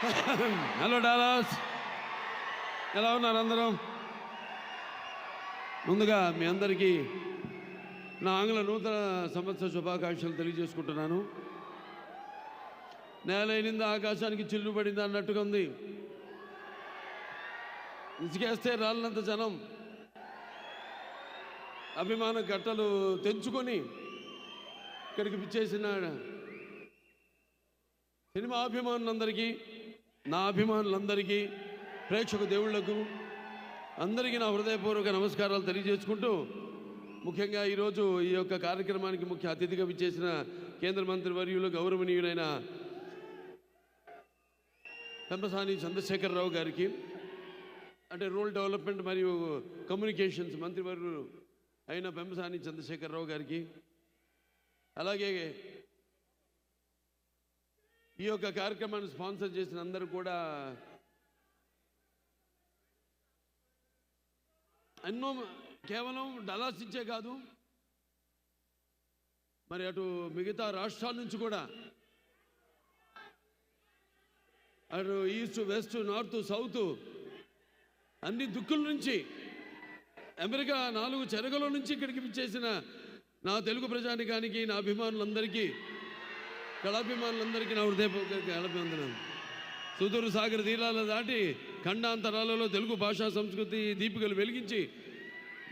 Hello Dallas, ఎలా ఉన్నారు అందరూ? ముందుగా మీ అందరికీ నా ఆంగ్ల నూతన సంవత్సర శుభాకాంక్షలు తెలియజేసుకుంటున్నాను. నేలైనింది ఆకాశానికి చిల్లు పడింది అన్నట్టుగా ఉంది. ఇసుకేస్తే రాలినంత జనం అభిమాన గట్టలు తెంచుకొని ఇక్కడికి పిచ్చేసిన సినిమా అభిమానులందరికీ, నా అభిమానులందరికీ, ప్రేక్షక దేవుళ్లకు అందరికీ నా హృదయపూర్వక నమస్కారాలు తెలియజేసుకుంటూ, ముఖ్యంగా ఈరోజు ఈ యొక్క కార్యక్రమానికి ముఖ్య అతిథిగా విచ్చేసిన కేంద్ర మంత్రి వర్యులు గౌరవనీయులైన పెంపసాని చంద్రశేఖరరావు గారికి, అంటే రూరల్ డెవలప్మెంట్ మరియు కమ్యూనికేషన్స్ మంత్రివర్యులు అయిన పెంపసాని చంద్రశేఖరరావు గారికి, అలాగే ఈ యొక్క కార్యక్రమాన్ని స్పాన్సర్ చేసిన అందరూ కూడా ఎన్నో కేవలం డలాస్ ఇచ్చే కాదు, మరి అటు మిగతా రాష్ట్రాల నుంచి కూడా, అటు ఈస్ట్ వెస్ట్ నార్త్ సౌత్ అన్ని దిక్కుల నుంచి, అమెరికా 4 చెరగల నుంచి ఇక్కడికి విచ్చేసిన నా తెలుగు ప్రజానికానికి, నా అభిమానులందరికీ, కళాభిమానులందరికీ నా హృదయపూర్వక కళాభివందనాలు. సుదూర సాగర తీరాల దాటి ఖండాంతరాలలో తెలుగు భాషా సంస్కృతి దీపికలు వెలిగించి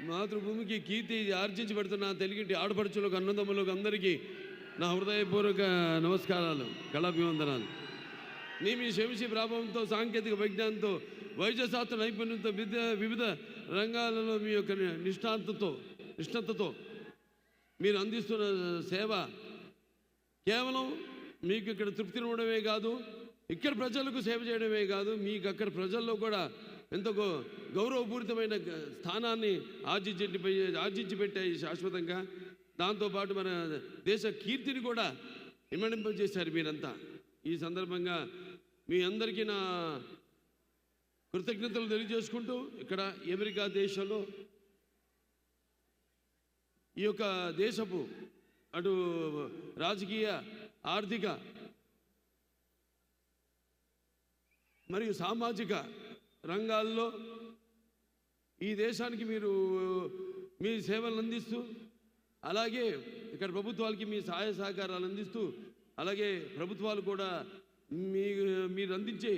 మాతృభూమికి కీర్తి ఆర్జించి పెడుతున్న తెలుగింటి ఆడపడుచులకు, అన్నదమ్ములకు అందరికీ నా హృదయపూర్వక నమస్కారాలు, కళాభివందనాలు. మీ శంసి ప్రభావంతో, సాంకేతిక విజ్ఞానంతో, వైద్యశాస్త్ర నైపుణ్యంతో, వివిధ రంగాలలో మీ యొక్క నిష్ణాతతో మీరు అందిస్తున్న సేవ కేవలం మీకు ఇక్కడ తృప్తినివ్వడమే కాదు, ఇక్కడ ప్రజలకు సేవ చేయడమే కాదు, మీకు అక్కడ ప్రజల్లో కూడా ఎంతో గౌరవపూరితమైన స్థానాన్ని ఆర్జించి పెట్టాయి శాశ్వతంగా. దాంతోపాటు మన దేశ కీర్తిని కూడా ఇమ్మడింపజేశారు మీరంతా. ఈ సందర్భంగా మీ అందరికీ నా కృతజ్ఞతలు తెలియజేసుకుంటూ, ఇక్కడ అమెరికా దేశంలో ఈ యొక్క దేశపు అటు రాజకీయ, ఆర్థిక మరియు సామాజిక రంగాల్లో ఈ దేశానికి మీరు మీ సేవలను అందిస్తూ, అలాగే ఇక్కడ ప్రభుత్వాలకి మీ సహాయ సహకారాలు అందిస్తూ, అలాగే ప్రభుత్వాలు కూడా మీరు అందించే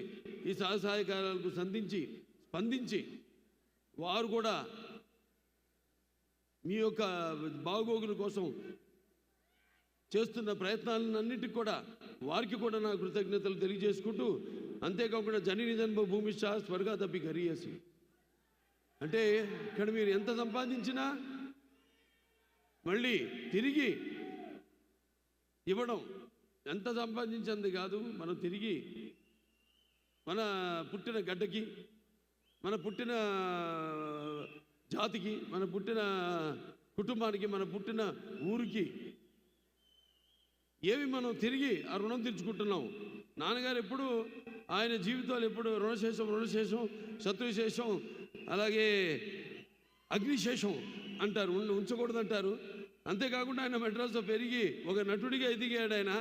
ఈ సహాయ సహకారాలకు స్పందించి వారు కూడా మీ యొక్క బాగోగుల కోసం చేస్తున్న ప్రయత్నాలన్నిటికీ కూడా వారికి కూడా నా కృతజ్ఞతలు తెలియజేసుకుంటూ, అంతేకాకుండా జనని జన్మ భూమిష్ట స్వర్గాదపి గరీయసి, అంటే ఇక్కడ మీరు ఎంత సంపాదించినా మళ్ళీ తిరిగి ఇవ్వడం, ఎంత సంపాదించింది కాదు, మనం తిరిగి మన పుట్టిన గడ్డకి, మన పుట్టిన జాతికి, మన పుట్టిన కుటుంబానికి, మన పుట్టిన ఊరికి ఏవి మనం తిరిగి ఆ రుణం తీర్చుకుంటున్నాం. నాన్నగారు ఎప్పుడు ఆయన జీవితాలు ఎప్పుడు రుణశేషం శత్రుశేషం అలాగే అగ్నిశేషం అంటారు, ఉంచకూడదంటారు. అంతేకాకుండా ఆయన మెడ్రాస్లో పెరిగి ఒక నటుడిగా ఎదిగాడు ఆయన.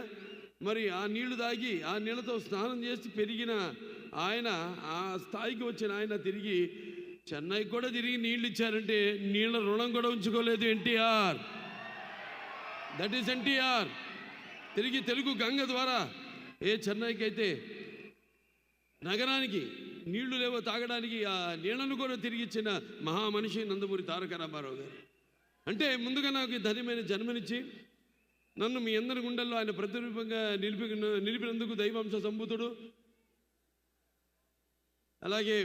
మరి ఆ నీళ్లు తాగి ఆ నీళ్ళతో స్నానం చేసి పెరిగిన ఆయన, ఆ స్థాయికి వచ్చిన ఆయన తిరిగి చెన్నైకి కూడా తిరిగి నీళ్ళు ఇచ్చారంటే నీళ్ళ రుణం కూడా ఉంచుకోలేదు ఎన్టీఆర్. That is NTR. తిరిగి తెలుగు గంగ ద్వారా చెన్నైకి అయితే నగరానికి నీళ్లు లేవో తాగడానికి ఆ నీళ్లను కూడా తిరిగి ఇచ్చిన మహామనిషి నందమూరి తారక రామారావు గారు. అంటే ముందుగా నాకు ధన్యమైన జన్మనిచ్చి నన్ను మీ అందరి గుండెల్లో ఆయన ప్రతిరూపంగా నిలిపినందుకు దైవాంశ సంభూతుడు. అలాగే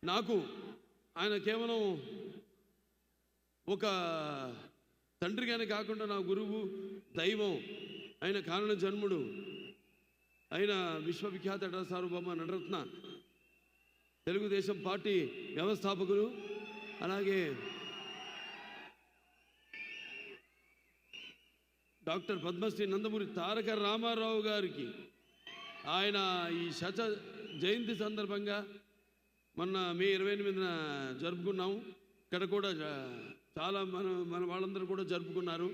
నాకు ఆయన కేవలం ఒక తండ్రిగానే కాకుండా నా గురువు, దైవం, ఆయన కారణ జన్ముడు, ఆయన విశ్వవిఖ్యాత నట సార్వభౌమ నటరత్న, తెలుగుదేశం పార్టీ వ్యవస్థాపకులు, అలాగే డాక్టర్ పద్మశ్రీ నందమూరి తారక రామారావు గారికి ఆయన ఈ శత జయంతి సందర్భంగా మొన్న మే 28న జరుపుకున్నాము. ఇక్కడ కూడా చాలా మన వాళ్ళందరూ కూడా జరుపుకున్నారు.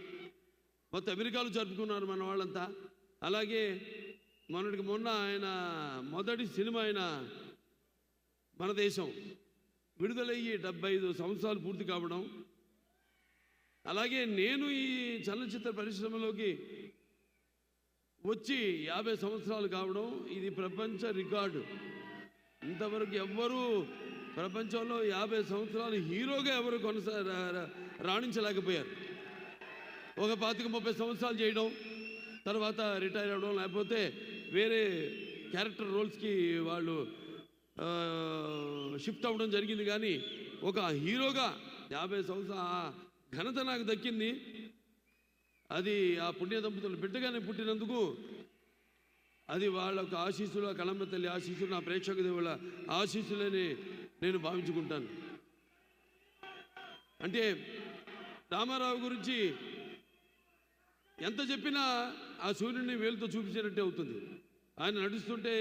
మొత్తం అమెరికాలో జరుపుకున్నారు మన వాళ్ళంతా. అలాగే మొన్న ఆయన మొదటి సినిమా అయిన మన దేశం విడుదలయ్యి 75 సంవత్సరాలు పూర్తి కావడం, అలాగే నేను ఈ చలనచిత్ర పరిశ్రమలోకి వచ్చి 50 సంవత్సరాలు కావడం, ఇది ప్రపంచ రికార్డు. ఇంతవరకు ఎవ్వరూ ప్రపంచంలో 50 సంవత్సరాలు హీరోగా ఎవరు రాణించలేకపోయారు. ఒక 25-30 సంవత్సరాలు చేయడం, తర్వాత రిటైర్ అవ్వడం, లేకపోతే వేరే క్యారెక్టర్ రోల్స్కి వాళ్ళు షిఫ్ట్ అవ్వడం జరిగింది. కానీ ఒక హీరోగా 50 సంవత్సరాల ఘనత నాకు దక్కింది. అది ఆ పుణ్య దంపతులు బిడ్డగానే పుట్టినందుకు అది వాళ్ళ ఒక ఆశీస్సులు, ఆ కళమ్మ తల్లి ఆశీస్సులు, నా ప్రేక్షక దేవుళ్ళ ఆశీస్సులని నేను భావించుకుంటాను. అంటే రామారావు గురించి ఎంత చెప్పినా ఆ సూర్యుడిని వేలుతో చూపించినట్టే అవుతుంది. ఆయన నడుస్తుంటే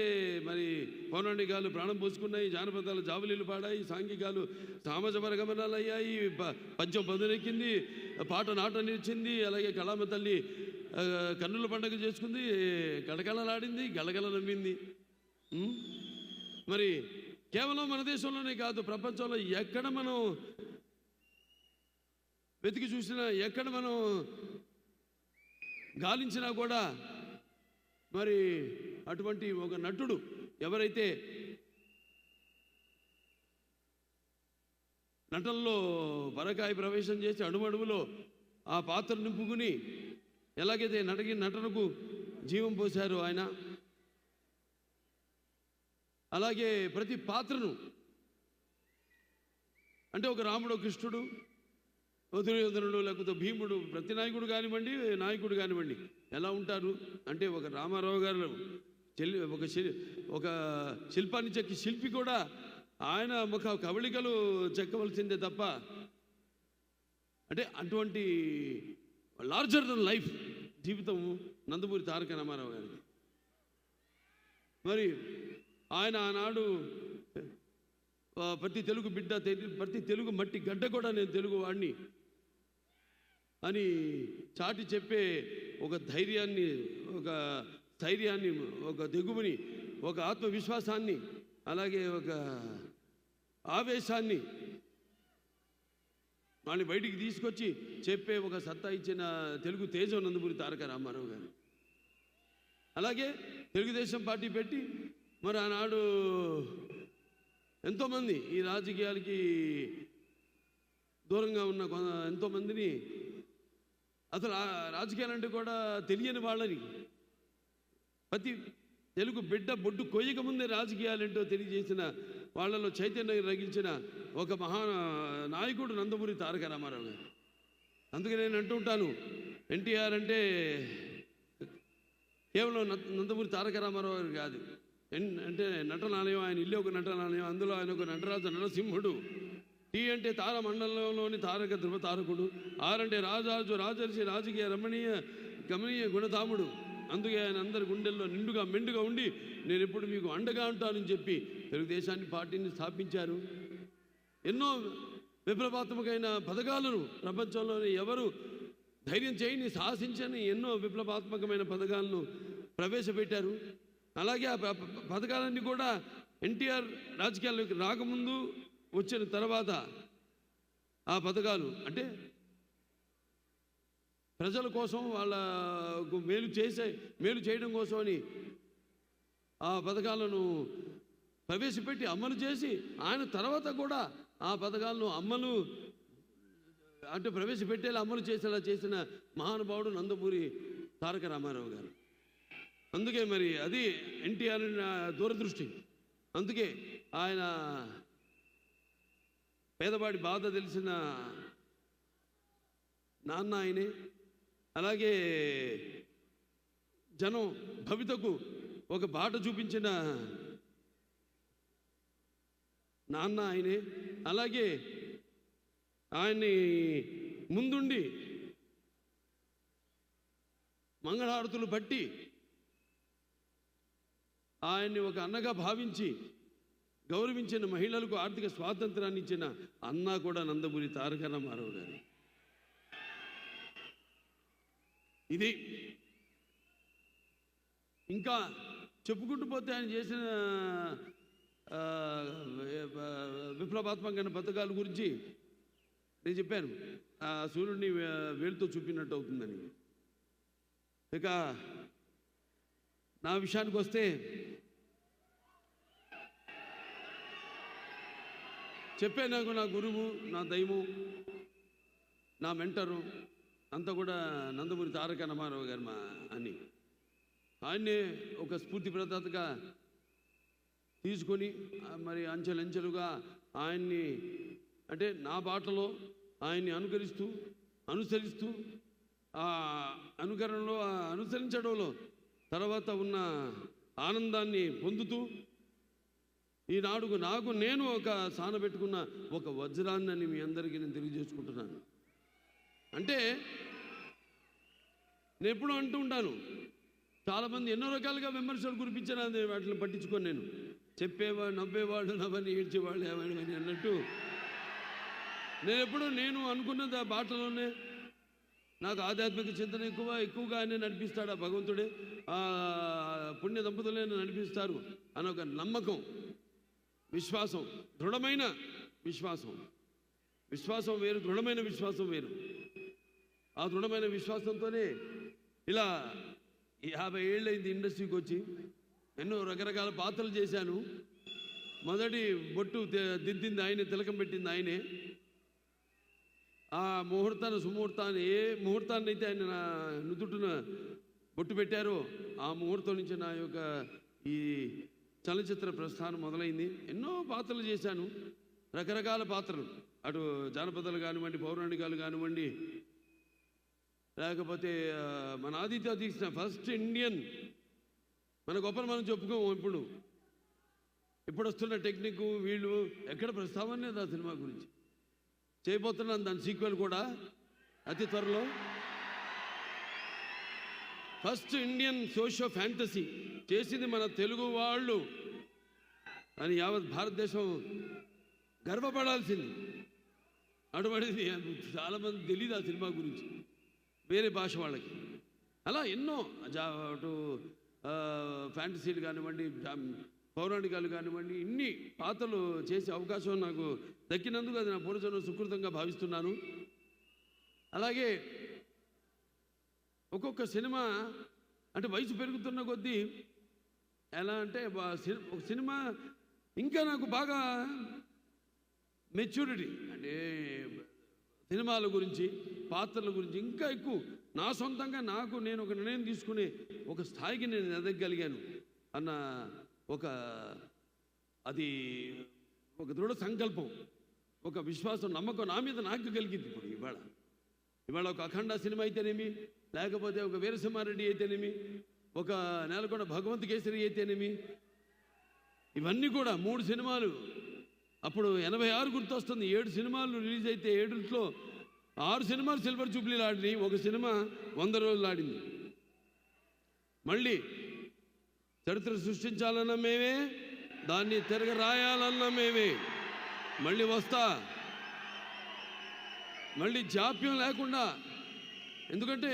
మరి పౌరాణికాలు ప్రాణం పోసుకున్నాయి, జానపదాలు జావలీలు పాడాయి, సాంఘికాలు సామాజ గమనాలు అయ్యాయి, పద్యం పదునెక్కింది, పాట నాట నిలిచింది. అలాగే కళామ తల్లి కన్నుల పండుగ చేసుకుంది, కడకళలాడింది, గలగల నమ్మింది. మరి కేవలం మన దేశంలోనే కాదు, ప్రపంచంలో ఎక్కడ మనం వెతికి చూసినా, ఎక్కడ మనం గాలించినా కూడా మరి అటువంటి ఒక నటుడు ఎవరైతే నటనలో పరకాయ ప్రవేశం చేసి అడుమడుగులో ఆ పాత్ర నింపుకుని ఎలాగైతే నటనకు జీవం పోశారో ఆయన, అలాగే ప్రతి పాత్రను, అంటే ఒక రాముడు, కృష్ణుడు, దుర్యోధనుడు, లేకపోతే భీముడు, ప్రతి నాయకుడు కానివ్వండి, నాయకుడు కానివ్వండి ఎలా ఉంటారు అంటే, ఒక రామారావు గారు ఒక శిల్పాన్ని చెక్కి శిల్పి కూడా ఆయన ఒక కవళికలు చెక్కవలసిందే తప్ప, అంటే అటువంటి లార్జర్ దెన్ లైఫ్ జీవితం నందమూరి తారక రామారావు గారికి. మరి ఆయన ఆనాడు ప్రతి తెలుగు బిడ్డ, ప్రతి తెలుగు మట్టి గడ్డ కూడా నేను తెలుగు వాడిని అని చాటి చెప్పే ఒక ధైర్యాన్ని, ఒక స్థైర్యాన్ని, ఒక దిగువని, ఒక ఆత్మవిశ్వాసాన్ని, అలాగే ఒక ఆవేశాన్ని వాళ్ళని బయటికి తీసుకొచ్చి చెప్పే ఒక సత్తా ఇచ్చిన తెలుగు తేజం నందమూరి తారక రామారావు గారు. అలాగే తెలుగుదేశం పార్టీ పెట్టి మరి ఆనాడు ఎంతోమంది ఈ రాజకీయాలకి దూరంగా ఉన్న ఎంతోమందిని, అసలు రాజకీయాలంటే కూడా తెలియని వాళ్ళని, ప్రతి తెలుగు బిడ్డ బొడ్డు కొయ్యక ముందే రాజకీయాలేంటో తెలియజేసిన వాళ్ళలో చైతన్యం రగిల్చిన ఒక నాయకుడు నందమూరి తారక రామారావు గారు. అందుకే నేను అంటుంటాను, ఎన్టీఆర్ అంటే కేవలం నందమూరి తారక రామారావు గారు కాదు, అంటే నటనాలయం, ఆయన ఇల్లు ఒక నటనాలయం, అందులో ఆయన ఒక నటరాజు నరసింహుడు. టీ అంటే తార మండలంలోని తారక ధ్రువ తారకుడు. ఆరంటే రాజాజు రాజర్షి రాజకీయ రమణీయ గమనీయ గుణధాముడు. అందుకే ఆయన అందరి గుండెల్లో నిండుగా మెండుగా ఉండి నేను ఎప్పుడు మీకు అండగా ఉంటానని చెప్పి తెలుగుదేశాన్ని పార్టీని స్థాపించారు. ఎన్నో విప్లవాత్మకమైన పథకాలను ప్రపంచంలోని ఎవరు ధైర్యం చేయని, సాహసించని ఎన్నో విప్లవాత్మకమైన పథకాలను ప్రవేశపెట్టారు. అలాగే ఆ పథకాలన్నీ కూడా ఎన్టీఆర్ రాజకీయాల్లోకి రాకముందు, వచ్చిన తర్వాత ఆ పథకాలు అంటే ప్రజల కోసం, వాళ్ళకు మేలు చేయడం కోసమని ఆ పథకాలను ప్రవేశపెట్టి అమలు చేసి, ఆయన తర్వాత కూడా ఆ పథకాలను ప్రవేశపెట్టేలా అమలు చేసేలా చేసిన మహానుభావుడు నందమూరి తారక రామారావు గారు. అందుకే మరి అది ఎన్టీఆర్ దూరదృష్టి. అందుకే ఆయన పేదవాడి బాధ తెలిసిన నాన్న ఆయనే. అలాగే జనం భవితకు ఒక బాట చూపించిన నాన్న ఆయనే. అలాగే ఆయన్ని ముందుండి మంగళహారతులు పట్టి ఆయన్ని ఒక అన్నగా భావించి గౌరవించిన, మహిళలకు ఆర్థిక స్వాతంత్రాన్ని ఇచ్చిన అన్న కూడా నందమూరి తారక రామారావు గారు. ఇది ఇంకా చెప్పుకుంటూ పోతే ఆయన చేసిన విప్లవాత్మకమైన పథకాల గురించి నేను చెప్పాను. ఆ సూర్యుడిని వేలుతో చూపినట్టు అవుతుందని. ఇక నా విషయానికి వస్తే చెప్పే నాకు నా గురువు, నా దైవం, నా మెంటరు అంతా కూడా నందమూరి తారక రామారావు గారు అని ఆయన్నే ఒక స్ఫూర్తి ప్రదాతగా తీసుకొని మరి అంచెలంచెలుగా ఆయన్ని అంటే నా బాటలో ఆయన్ని అనుసరిస్తూ ఆ అనుకరణలో అనుసరించడంలో తర్వాత ఉన్న ఆనందాన్ని పొందుతూ ఈనాడు నేను ఒక సానబెట్టుకున్న ఒక వజ్రాన్ని మీ అందరికీ నేను తెలియజేసుకుంటున్నాను. అంటే నేను ఎప్పుడూ అంటూ ఉంటాను, చాలామంది ఎన్నో రకాలుగా విమర్శలు కురిపించారు, వాటిని పట్టించుకొని నేను చెప్పేవాడు నవ్వేవాడు నవ్వని ఏడ్చేవాళ్ళు ఏమని అన్నట్టు నేను అనుకున్నది ఆ బాటలోనే నాకు ఆధ్యాత్మిక చింతన ఎక్కువగా ఆయన నడిపిస్తాడు ఆ భగవంతుడే, ఆ పుణ్య దంపతులే నడిపిస్తారు అని ఒక నమ్మకం, విశ్వాసం, దృఢమైన విశ్వాసం వేరు, దృఢమైన విశ్వాసం వేరు. ఆ దృఢమైన విశ్వాసంతోనే ఇలా 50 ఏళ్ళైంది ఇండస్ట్రీకి వచ్చి ఎన్నో రకరకాల పాత్రలు చేశాను. మొదటి బొట్టు దిద్దింది ఆయనే, తిలకం పెట్టింది ఆయనే. ఆ సుముహూర్తాన్ని ఏ ముహూర్తాన్ని అయితే ఆయన నా నుదుటిన బొట్టు పెట్టారో ఆ ముహూర్తం నుంచి నా యొక్క ఈ చలనచిత్ర ప్రస్థానం మొదలైంది. ఎన్నో పాత్రలు చేశాను, రకరకాల పాత్రలు, అటు జానపదాలు కానివ్వండి, పౌరాణికాలు కానివ్వండి, లేకపోతే మన ఆదిత్య తీసిన ఫస్ట్ ఇండియన్, మన గొప్పలు మనం చెప్పుకోము. ఇప్పుడు వస్తున్న టెక్నిక్ వీళ్ళు ఎక్కడ ప్రస్తావన లేదు ఆ సినిమా గురించి. చేయబోతున్నాను దాని సీక్వెల్ కూడా అతి త్వరలో. ఫస్ట్ ఇండియన్ సోషియో ఫ్యాంటసీ చేసింది మన తెలుగు వాళ్ళు అని యావత్ భారతదేశం గర్వపడాల్సింది. అటువంటిది చాలామంది తెలియదు ఆ సినిమా గురించి, వేరే భాష వాళ్ళకి. అలా ఎన్నో అటు ఫ్యాంటసీలు కానివ్వండి, పౌరాణికాలు కానివ్వండి, ఇన్ని పాత్రలు చేసే అవకాశం నాకు దక్కినందుకు అది నా పూర్వజన్మ సుకృతంగా భావిస్తున్నాను. అలాగే ఒక్కొక్క సినిమా అంటే వయసు పెరుగుతున్న కొద్దీ ఎలా అంటే ఒక సినిమా ఇంకా నాకు బాగా మెచ్యూరిటీ అంటే సినిమాల గురించి, పాత్రల గురించి ఇంకా ఎక్కువ నా సొంతంగా నేను ఒక నిర్ణయం తీసుకునే ఒక స్థాయికి నేను ఎదగగలిగాను అన్న అది ఒక దృఢ సంకల్పం, ఒక విశ్వాసం, నమ్మకం నా మీద నాకు కలిగింది. ఇప్పుడు ఇవాళ ఒక అఖండ సినిమా అయితేనేమి, లేకపోతే ఒక వీరసింహారెడ్డి అయితేనేమి, ఒక నేలకొండ భగవంత్ కేసరి అయితేనేమి, ఇవన్నీ కూడా 3 సినిమాలు. అప్పుడు 86 గుర్తొస్తుంది. 7 సినిమాలు రిలీజ్ అయితే 7లో 6 సినిమాలు సిల్వర్ జూబ్లీలు ఆడినాయి, ఒక సినిమా 100 రోజులు ఆడింది. మళ్ళీ చరిత్ర సృష్టించాలన్న మేమే, దాన్ని తిరగ రాయాలన్న మేమే. మళ్ళీ మళ్ళీ జాప్యం లేకుండా, ఎందుకంటే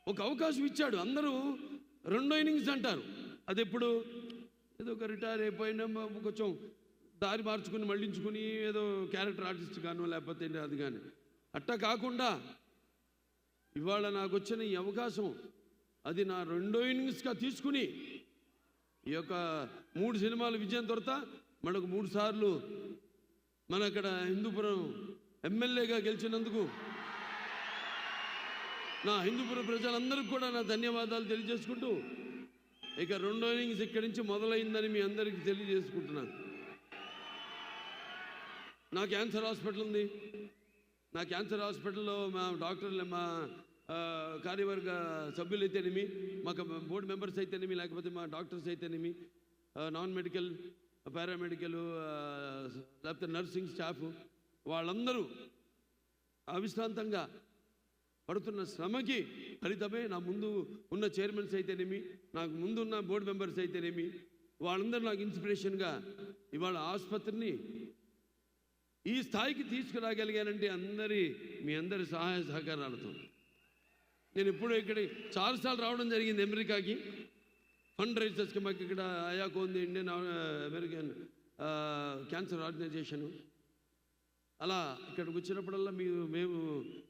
ఒక అవకాశం ఇచ్చాడు. అందరూ 2 ఇన్నింగ్స్ అంటారు, అది ఎప్పుడు ఏదో ఒక రిటైర్ అయిపోయినా కొంచెం దారి మార్చుకుని మళ్ళించుకుని ఏదో క్యారెక్టర్ ఆర్టిస్ట్ కాను లేకపోతే అది కానీ అట్టా కాకుండా ఇవాళ నాకు వచ్చిన ఈ అవకాశం అది నా 2 ఇన్నింగ్స్గా తీసుకుని ఈ యొక్క 3 సినిమాల విజయం తర్వాత మనకు 3 సార్లు మన అక్కడ హిందూపురం ఎమ్మెల్యేగా గెలిచినందుకు నా హిందూపురం ప్రజలందరికీ కూడా నా ధన్యవాదాలు తెలియజేసుకుంటూ ఇక 2 ఇన్నింగ్స్ ఇక్కడి నుంచి మొదలైందని మీ అందరికీ తెలియజేసుకుంటున్నాను. నా క్యాన్సర్ హాస్పిటల్ ఉంది. నా క్యాన్సర్ హాస్పిటల్లో మా డాక్టర్లు, మా కార్యవర్గ సభ్యులు అయితేనేమి, మాకు బోర్డు మెంబర్స్ అయితేనేమి, లేకపోతే మా డాక్టర్స్ అయితేనేమి, నాన్ మెడికల్, పారామెడికల్, లేకపోతే నర్సింగ్ స్టాఫ్, వాళ్ళందరూ అవిశ్రాంతంగా పడుతున్న శ్రమకి ఫలితమే నా ముందు ఉన్న చైర్మన్స్ అయితేనేమి, నాకు ముందు ఉన్న బోర్డు మెంబర్స్ అయితేనేమి, వాళ్ళందరూ నాకు ఇన్స్పిరేషన్గా ఇవాళ ఆసుపత్రిని ఈ స్థాయికి తీసుకురాగలిగానంటే మీ అందరి సహాయ సహకారాలతో. నేను ఇప్పుడు ఇక్కడ చాలాసార్లు రావడం జరిగింది అమెరికాకి. ఫండ్ రైజర్స్కి మాకు ఇక్కడ అయాకో ఉంది, ఇండియన్ అమెరికన్ క్యాన్సర్ ఆర్గనైజేషను. అలా ఇక్కడికి వచ్చినప్పుడల్లా మేము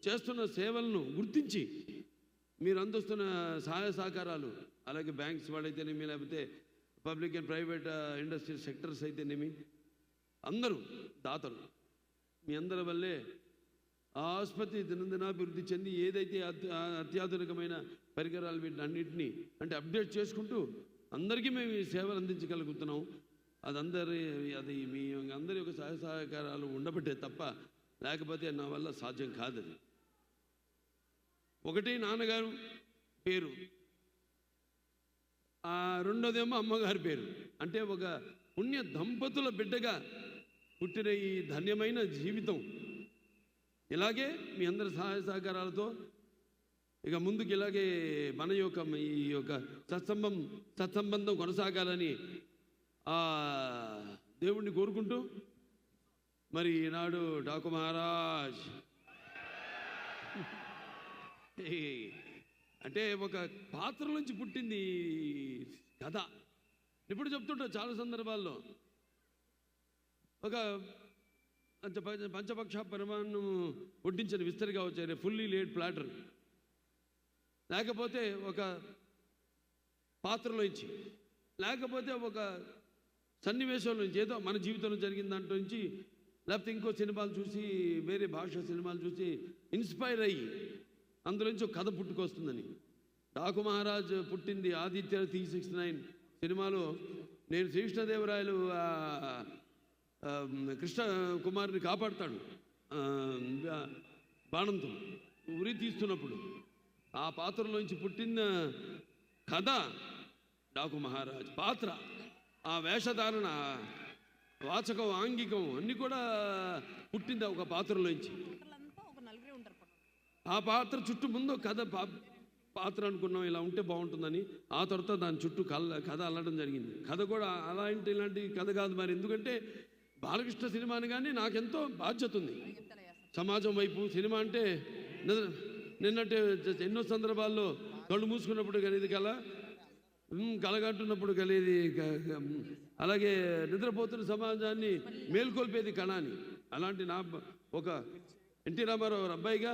చేస్తున్న సేవలను గుర్తించి మీరు అందిస్తున్న సహాయ సహకారాలు, అలాగే బ్యాంక్స్ వాళ్ళైతేనేమి, లేకపోతే public and private industrial sectors అయితేనేమి, అందరూ దాతలు, మీ అందరి వల్లే ఆ ఆసుపత్రి దినదినాభివృద్ధి చెంది ఏదైతే అత్యాధునికమైన పరికరాలు వీటన్నింటినీ అంటే అప్డేట్ చేసుకుంటూ అందరికీ మేము ఈ సేవలు అందించగలుగుతున్నాం. అది మీ అందరి యొక్క సహాయ సహకారాలు ఉండబట్టే తప్ప లేకపోతే నా వల్ల సాధ్యం కాదది. ఒకటి నాన్నగారు పేరు, రెండోదేమో అమ్మగారి పేరు. అంటే ఒక పుణ్య దంపతుల బిడ్డగా పుట్టిన ఈ ధన్యమైన జీవితం ఇలాగే మీ అందరి సహాయ సహకారాలతో ఇక ముందుకు ఇలాగే మన యొక్క ఈ యొక్క సత్సంబంధం కొనసాగాలని దేవుణ్ణి కోరుకుంటూ మరి ఈనాడు డాకు మహారాజ్ అంటే ఒక పాత్ర నుంచి పుట్టింది కథ. ఇప్పుడు చెప్తుంటా చాలా సందర్భాల్లో ఒక పంచపక్ష పరిమాణం వడ్డించిన విస్తరి కావచ్చు, ఫుల్లీ లేడ్ ప్లాటర్, లేకపోతే ఒక పాత్రలో ఇచ్చి, లేకపోతే ఒక సన్నివేశంలో నుంచి ఏదో మన జీవితంలో జరిగిన దాంట్లో నుంచి, లేకపోతే ఇంకో సినిమాలు చూసి వేరే భాష సినిమాలు చూసి ఇన్స్పైర్ అయ్యి అందులోంచి ఒక కథ పుట్టుకొస్తుందని. డాకు మహారాజ్ పుట్టింది ఆదిత్య 369 సినిమాలో. నేను శ్రీకృష్ణదేవరాయలు కృష్ణ కుమార్ని కాపాడుతాడు బాణంతో ఉరి తీస్తున్నప్పుడు, ఆ పాత్రలోంచి పుట్టిన కథ డాకు మహారాజ్ పాత్ర. ఆ వేషధారణ, వాచకం, ఆంగికం అన్నీ కూడా పుట్టింది ఒక పాత్రలోంచి. ఆ పాత్ర చుట్టూ ముందు కథ పాత్ర అనుకున్నాం ఇలా ఉంటే బాగుంటుందని, ఆ తర్వాత దాని చుట్టూ కథ అల్లడం జరిగింది. కథ కూడా ఇలాంటి కథ కాదు మరి, ఎందుకంటే బాలకృష్ణ సినిమాని కానీ నాకెంతో బాధ్యత ఉంది సమాజం వైపు. సినిమా అంటే నిన్నట్టే ఎన్నో సందర్భాల్లో కళ్ళు మూసుకున్నప్పుడు కలిగేది కళ, కలగంటున్నప్పుడు కలిగేది, అలాగే నిద్రపోతున్న సమాజాన్ని మేల్కొల్పేది కళ అని. అలాంటి నా ఒక ఎన్టీ రామారావు అబ్బాయిగా,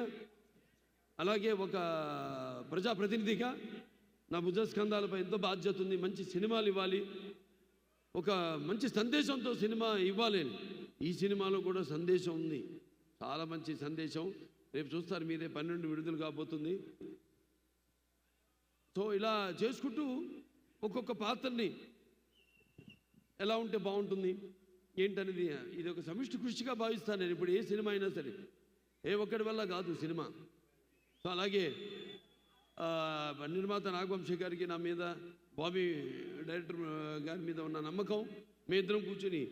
అలాగే ఒక ప్రజాప్రతినిధిగా నా భుజస్కంధాలపై ఎంతో బాధ్యత ఉంది. మంచి సినిమాలు ఇవ్వాలి, ఒక మంచి సందేశంతో సినిమా ఇవ్వాలి. ఈ సినిమాలో కూడా సందేశం ఉంది, చాలా మంచి సందేశం. రేపు చూస్తారు మీరే, 12 విడుదల కాబోతుంది. సో ఇలా చేసుకుంటూ ఒక్కొక్క పాత్రని ఎలా ఉంటే బాగుంటుంది ఏంటనేది ఇది ఒక సమిష్టి కృషిగా భావిస్తాను నేను. ఇప్పుడు ఏ సినిమా అయినా సరే ఏ ఒక్కడి వల్ల కాదు సినిమా. సో అలాగే నిర్మాత నాగవంశీ గారికి నా మీద, బాబీ డైరెక్టర్ గారి మీద ఉన్న నమ్మకం, మీ ఇద్దరం కూర్చొని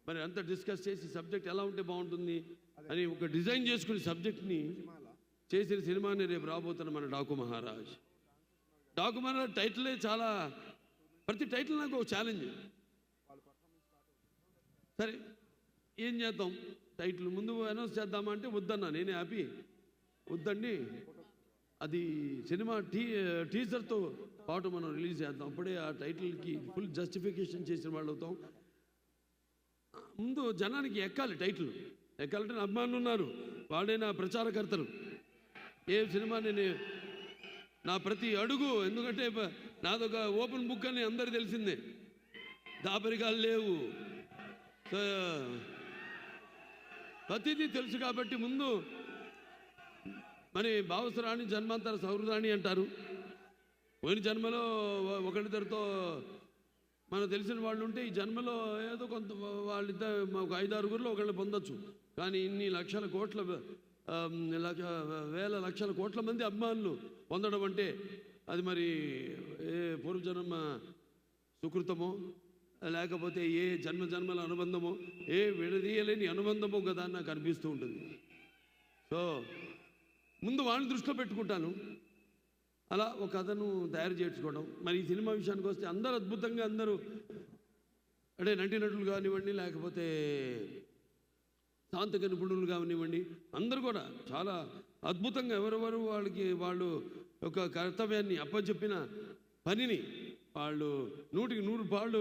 మరి అంతా డిస్కస్ చేసి సబ్జెక్ట్ ఎలా ఉంటే బాగుంటుంది అని ఒక డిజైన్ చేసుకుని సబ్జెక్ట్ని చేసిన సినిమాని రేపు రాబోతున్న మన డాకు మహారాజ్. డాకు మహారాజ్ టైటిలే చాలా, ప్రతి టైటిల్ నాకు ఒక ఛాలెంజ్. సరే ఏం చేద్దాం, టైటిల్ ముందు అనౌన్స్ చేద్దామా అంటే వద్దన్నా, నేనే హ్యాపీ వద్దండి, అది సినిమా టీజర్తో పాటు మనం రిలీజ్ చేద్దాం, అప్పుడే ఆ టైటిల్కి ఫుల్ జస్టిఫికేషన్ చేసిన వాళ్ళు అవుతాం. ముందు జనానికి ఎక్కాలి, టైటిల్ ఎక్కాలంటే నా అభిమానులు ఉన్నారు, వాళ్ళే నా ప్రచారకర్తలు. ఏ సినిమా నేను నా ప్రతి అడుగు, ఎందుకంటే నాదొక ఓపెన్ బుక్ అని అందరు తెలిసిందే, దాపరికాలు లేవు, ప్రతిదీ తెలుసు. కాబట్టి ముందు మరి భావసరాణి జన్మాంతర సౌహృదాన్ని అంటారు. పోయిన జన్మలో ఒకరిద్దరితో మనకు తెలిసిన వాళ్ళు ఉంటే ఈ జన్మలో ఏదో కొంత వాళ్ళిద్దరు ఒక 5-6 ఒకళ్ళు పొందొచ్చు. కానీ ఇన్ని లక్షల కోట్ల వేల లక్షల కోట్ల మంది అభిమానులు పొందడం అంటే అది మరి ఏ పూర్వజన్మ సుకృతమో, లేకపోతే ఏ జన్మల అనుబంధమో, ఏ విడదీయలేని అనుబంధమో కదా నాకు అనిపిస్తూ ఉంటుంది. సో ముందు వాళ్ళని దృష్టిలో పెట్టుకుంటాను, అలా ఒక కథను తయారు చేసుకోవడం. మరి ఈ సినిమా విషయానికి వస్తే అందరూ అద్భుతంగా, అందరూ అంటే నటీనటులు కానివ్వండి, లేకపోతే తాంత్రిక నిపుణులు కానివ్వండి, అందరూ కూడా చాలా అద్భుతంగా ఎవరెవరు వాళ్ళు యొక్క కర్తవ్యాన్ని అప్పచెప్పిన పనిని వాళ్ళు 100కి 100 పాళ్ళు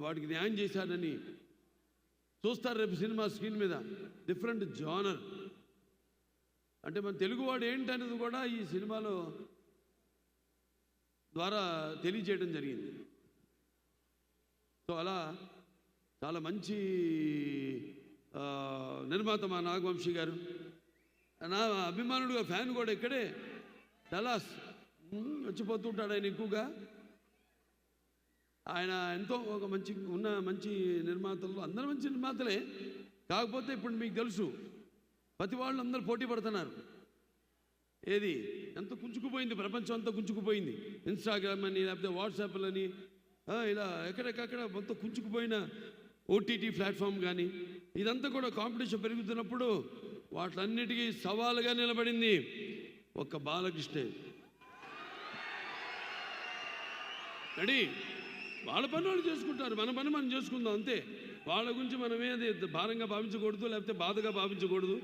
వాటికి న్యాయం చేశారని చూస్తారు రేపు సినిమా స్క్రీన్ మీద. డిఫరెంట్ జానర్ అంటే మన తెలుగువాడు ఏంటనేది కూడా ఈ సినిమాలో ద్వారా తెలియజేయడం జరిగింది. సో అలా చాలా మంచి నిర్మాత మా నాగవంశీ గారు. నా అభిమానుడుగా ఫ్యాన్ కూడా ఇక్కడే డలాస్ వచ్చిపోతుంటాడు ఆయన ఎక్కువగా. ఆయన ఎంతో ఒక మంచి నిర్మాతలు, అందరూ మంచి నిర్మాతలే. కాకపోతే ఇప్పుడు మీకు తెలుసు ప్రతి వాళ్ళు అందరూ పోటీ పడుతున్నారు. ఏది ఎంత కుంచుకుపోయింది, ప్రపంచం అంతా కుంచుకుపోయింది. ఇన్స్టాగ్రామ్ అని, లేకపోతే వాట్సాప్లని, ఇలా ఎక్కడెక్కడ మొత్తం కుంచుకుపోయిన ఓటీటీ ప్లాట్ఫామ్ కానీ, ఇదంతా కూడా కాంపిటీషన్ పెరుగుతున్నప్పుడు వాటిలన్నిటికీ సవాలుగా నిలబడింది ఒక్క బాలకృష్ణే. రెడీ, వాళ్ళ పని వాళ్ళు చేసుకుంటారు, మన పని మనం చేసుకుందాం అంతే. వాళ్ళ గురించి మనం ఏది భారంగా భావించకూడదు, లేకపోతే బాధగా భావించకూడదు.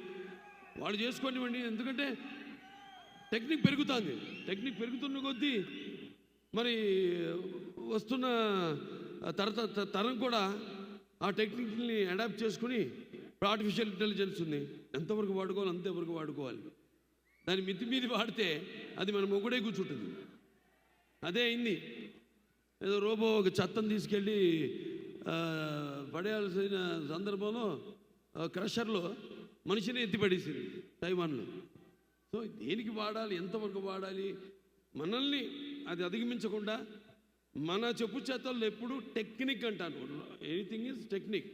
వాళ్ళు చేసుకోనివ్వండి. ఎందుకంటే టెక్నిక్ పెరుగుతుంది. టెక్నిక్ పెరుగుతున్న కొద్దీ మరి వస్తున్న తరం కూడా ఆ టెక్నిక్ని అడాప్ట్ చేసుకుని, ఇప్పుడు ఆర్టిఫిషియల్ ఇంటెలిజెన్స్ ఉంది, ఎంతవరకు వాడుకోవాలి అంతవరకు వాడుకోవాలి. దాన్ని మితిమీరి వాడితే అది మన మొగుడే కూర్చుంటుంది. అదే అయింది. ఏదో రోబో ఒక చెత్తను తీసుకెళ్ళి పడేయాల్సిన సందర్భంలో క్రషర్లో మనిషిని ఎత్తిపడేసింది తైవాన్లో. సో దేనికి వాడాలి, ఎంతవరకు వాడాలి, మనల్ని అది అధిగమించకుండా మన చెప్పు చేతల్లో ఎప్పుడు టెక్నిక్ అంటాను. Anything is technique.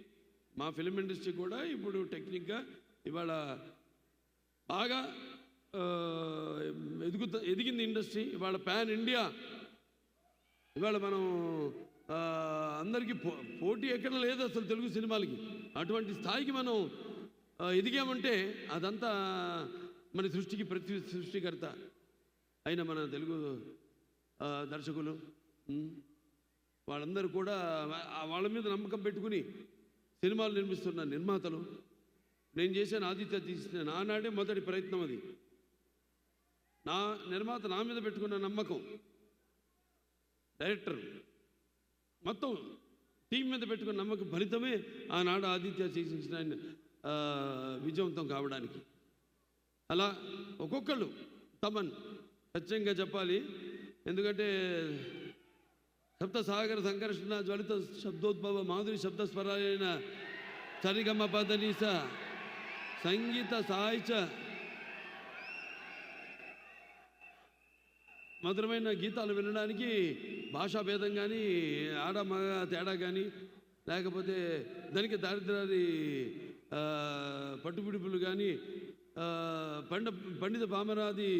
మా ఫిలిం ఇండస్ట్రీ కూడా ఇప్పుడు టెక్నిక్గా ఇవాళ బాగా ఎదిగింది ఇండస్ట్రీ. ఇవాళ పాన్ ఇండియా. ఇవాళ మనం అందరికీ పోటీ ఎక్కడ లేదు అసలు తెలుగు సినిమాలకి. అటువంటి స్థాయికి మనం ఎదిగామంటే అదంతా మన సృష్టికి సృష్టికర్త అయిన మన తెలుగు దర్శకులు, వాళ్ళందరూ కూడా వాళ్ళ మీద నమ్మకం పెట్టుకుని సినిమాలు నిర్మిస్తున్న నిర్మాతలు. నేను చేశాను ఆదిత్య తీసిన నానాడే మొదటి ప్రయత్నం అది. నా నిర్మాత నా మీద పెట్టుకున్న నమ్మకం, డైరెక్టర్ మొత్తం టీం మీద పెట్టుకున్న నమ్మకం ఫలితమే ఆనాడు ఆదిత్య చేసిన విజయవంతం కావడానికి. అలా ఒక్కొక్కళ్ళు తమన్ ఖచ్చితంగా చెప్పాలి. ఎందుకంటే సప్త సాగర సంకర్షణ జ్వలిత శబ్దోద్భవ మాధురి శబ్దస్వరాలైన సరిగమ పదనీస సంగీత సాహిత్య మధురమైన గీతాలు వినడానికి భాషా భేదం కానీ, ఆడ మగ తేడా కానీ, లేకపోతే దానికి దారిద్రాది పట్టుపిడుపులు కానీ, పండిత పామరాది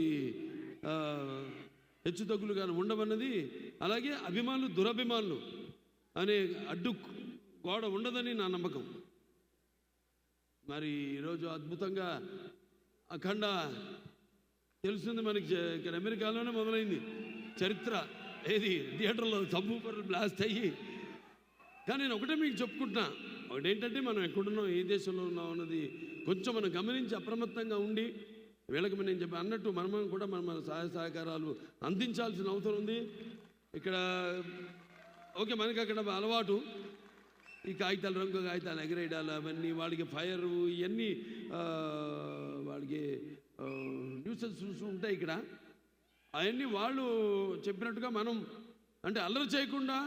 హెచ్చు తగ్గులు కానీ ఉండమన్నది. అలాగే అభిమానులు దురభిమానులు అనే అడ్డు గోడ ఉండదని నా నమ్మకం. మరి ఈరోజు అద్భుతంగా అఖండ తెలుస్తుంది మనకి. ఇక్కడ అమెరికాలోనే మొదలైంది చరిత్ర. ఏది థియేటర్లో సబ్బూపర్లు బ్లాస్ట్ అయ్యి. కానీ నేను ఒకటే మీకు చెప్పుకుంటున్నా, ఒకటేంటంటే మనం ఎక్కడున్నాం, ఏ దేశంలో ఉన్నాం అన్నది కొంచెం మనం గమనించి అప్రమత్తంగా ఉండి వీళ్ళకి నేను చెప్పి అన్నట్టు మనం కూడా మన సహాయ సహకారాలు అందించాల్సిన అవసరం ఉంది. ఇక్కడ ఓకే, మనకి అక్కడ అలవాటు ఈ కాగితాలు, రంగు కాగితాలు ఎగరేయడాలు, అవన్నీ వాళ్ళకి ఫైరు, ఇవన్నీ వాళ్ళకి న్యూసెన్స్ ఉంటాయి ఇక్కడ. అవన్నీ వాళ్ళు చెప్పినట్టుగా మనం అంటే అల్లరి చేయకుండా,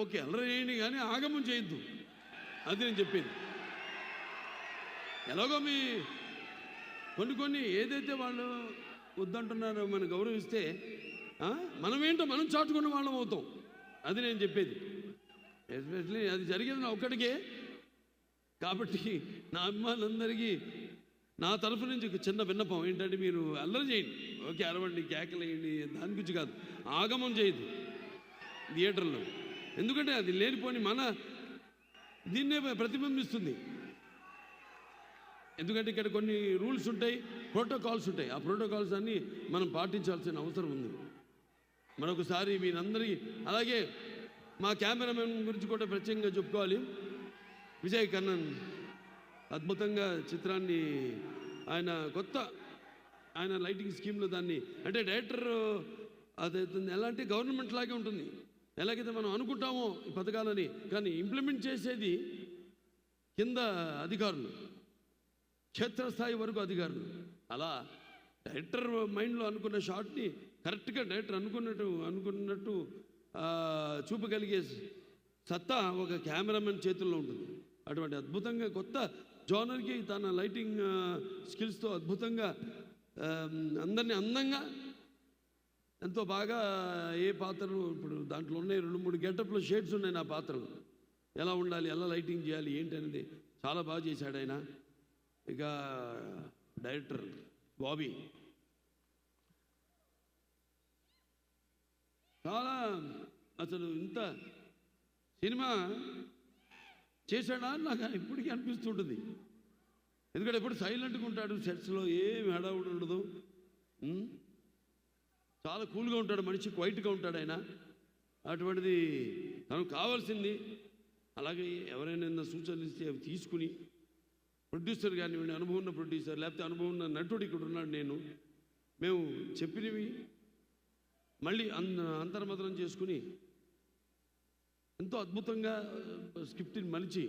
ఓకే అల్లరి చేయండి కానీ ఆగమం చేయొద్దు. అది నేను చెప్పేది. ఎలాగో మీ కొన్ని ఏదైతే వాళ్ళు వద్దంటున్నారో మనం గౌరవిస్తే మనమేంటో మనం చాటుకున్న వాళ్ళం అవుతాం. అది నేను చెప్పేది. ఎస్పెషలీ అది జరిగేది నా ఒక్కడికే. కాబట్టి నా అభిమానులందరికీ నా తరఫు నుంచి ఒక చిన్న విన్నపం ఏంటంటే, మీరు అల్లరి చేయండి, ఓకే అరవండి, కేకలేయండి, దాని గురించి కాదు, ఆగమం చేయదు థియేటర్లో. ఎందుకంటే అది లేనిపోని మన దీన్నే ప్రతిబింబిస్తుంది. ఎందుకంటే ఇక్కడ కొన్ని రూల్స్ ఉంటాయి, ప్రోటోకాల్స్ ఉంటాయి. ఆ ప్రోటోకాల్స్ అన్నీ మనం పాటించాల్సిన అవసరం ఉంది. మరొకసారి మీరందరికీ, అలాగే మా కెమెరామెన్ గురించి కూడా ప్రత్యేకంగా చెప్పుకోవాలి. విజయ్ కన్నన్ అద్భుతంగా చిత్రాన్ని ఆయన లైటింగ్ స్కీమ్లో దాన్ని, అంటే డైరెక్టర్ అది ఎలా అంటే గవర్నమెంట్ లాగే ఉంటుంది. ఎలాగైతే మనం అనుకుంటామో ఈ పథకాలని, కానీ ఇంప్లిమెంట్ చేసేది కింద అధికారులు, క్షేత్రస్థాయి వరకు అధికారులు. అలా డైరెక్టర్ మైండ్లో అనుకున్న షాట్ని కరెక్ట్గా డైరెక్టర్ అనుకున్నట్టు చూపగలిగే సత్తా ఒక కెమెరామెన్ చేతుల్లో ఉంటుంది. అటువంటి అద్భుతంగా కొత్త జోనర్కి తన లైటింగ్ స్కిల్స్తో అద్భుతంగా అందరినీ అందంగా ఎంతో బాగా ఏ పాత్రలు ఇప్పుడు దాంట్లో ఉన్నాయి 2-3 గెటప్లో షేడ్స్ ఉన్నాయి నా పాత్రలు. ఎలా ఉండాలి, ఎలా లైటింగ్ చేయాలి ఏంటి అనేది చాలా బాగా చేశాడు ఆయన. ఇక డైరెక్టర్ బాబీ చాలా అసలు ఇంత సినిమా చేశాడా నాకు ఇప్పటికీ అనిపిస్తుంటుంది. ఎందుకంటే ఎప్పుడు సైలెంట్గా ఉంటాడు, సెట్స్లో ఏమి హడావుడు ఉండదు, చాలా కూల్గా ఉంటాడు మనిషి, క్వైట్గా ఉంటాడు ఆయన. అటువంటిది తనకు కావాల్సింది. అలాగే ఎవరైనా సూచనలు ఇస్తే అవి తీసుకుని ప్రొడ్యూసర్ కానివ్వండి, అనుభవం ఉన్న ప్రొడ్యూసర్ లేకపోతే అనుభవం ఉన్న నటుడు ఇక్కడ ఉన్నాడు, మేము చెప్పినవి మళ్ళీ అంతర్మదనం చేసుకుని ఎంతో అద్భుతంగా స్క్రిప్ట్ని మలిచి,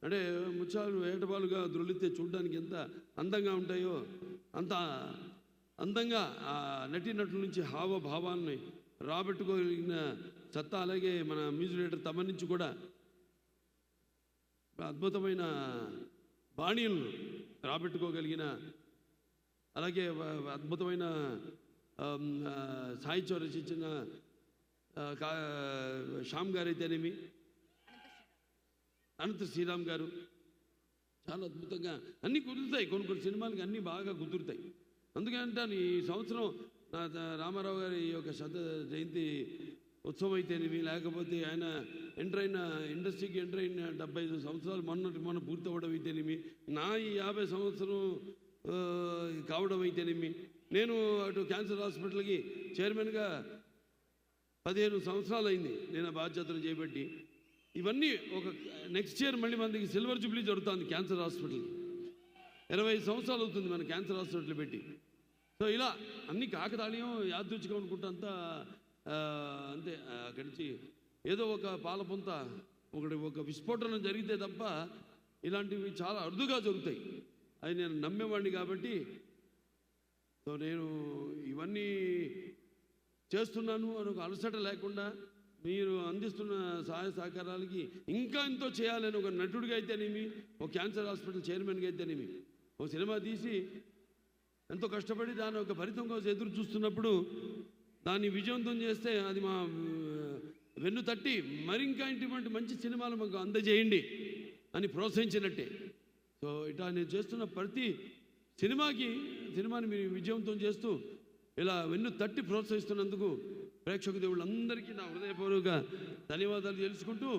అంటే ముత్యాలు ఏటపాలుగా దొరికితే చూడడానికి ఎంత అందంగా ఉంటాయో అంత అందంగా ఆ నటీనటుల నుంచి హావభావాన్ని రాబెట్టుకోగలిగిన సత్తా, అలాగే మన మ్యూజిక్ డైరెక్టర్ తమ నుంచి కూడా అద్భుతమైన బాణీలను రాబెట్టుకోగలిగిన, అలాగే అద్భుతమైన సాహిత్యం రచించిన శ్యామ్ గారు అయితేనేమి, అనంత శ్రీరామ్ గారు చాలా అద్భుతంగా అన్నీ కుదురుతాయి. కొన్ని సినిమాలకి అన్నీ బాగా కుదురుతాయి. అందుకంటే ఈ సంవత్సరం రామారావు గారి యొక్క జయంతి ఉత్సవం అయితేనేమి, లేకపోతే ఆయన ఇండస్ట్రీకి ఎంటర్ అయిన 75 సంవత్సరాలు మొన్న పూర్తి అవ్వడం అయితేనేమి, నా ఈ 50 సంవత్సరం కావడం అయితేనేమి, నేను అటు క్యాన్సర్ హాస్పిటల్కి చైర్మన్గా 15 సంవత్సరాలు అయింది నేను బాధ్యతలు చేపట్టి. ఇవన్నీ ఒక నెక్స్ట్ ఇయర్ మళ్ళీ మనకి సిల్వర్ జూబ్లీ జరుగుతుంది క్యాన్సర్ హాస్పిటల్. 25 సంవత్సరాలు అవుతుంది మన క్యాన్సర్ హాస్పిటల్ పెట్టి. సో ఇలా అన్ని కాకతాళీయం యాదృచ్ఛికం అనుకుంటా అంతా అంతే. అక్కడి నుంచి ఏదో ఒక పాలపొంత ఒక విస్ఫోటనం జరిగితే తప్ప ఇలాంటివి చాలా అరుదుగా జరుగుతాయి. అది నేను నమ్మేవాడిని కాబట్టి సో నేను ఇవన్నీ చేస్తున్నాను అని ఒక అలసట లేకుండా మీరు అందిస్తున్న సహాయ సహకారాలకి ఇంకా ఎంతో చేయాలని ఒక నటుడిగా అయితేనేమి, ఒక క్యాన్సర్ హాస్పిటల్ చైర్మన్గా అయితేనేమి, ఒక సినిమా తీసి ఎంతో కష్టపడి దాని ఒక ఫలితం కోసం ఎదురు చూస్తున్నప్పుడు దాన్ని విజయవంతం చేస్తే అది మా వెన్ను తట్టి మరింకా ఇటువంటి మంచి సినిమాలు మాకు అందజేయండి అని ప్రోత్సహించినట్టే. సో ఇట్లా నేను చేస్తున్న ప్రతి సినిమాని మీరు విజయవంతం చేస్తూ ఇలా వెన్ను తట్టి ప్రోత్సహిస్తున్నందుకు ప్రేక్షక దేవుళ్ళందరికీ నా హృదయపూర్వక ధన్యవాదాలు తెలుసుకుంటూ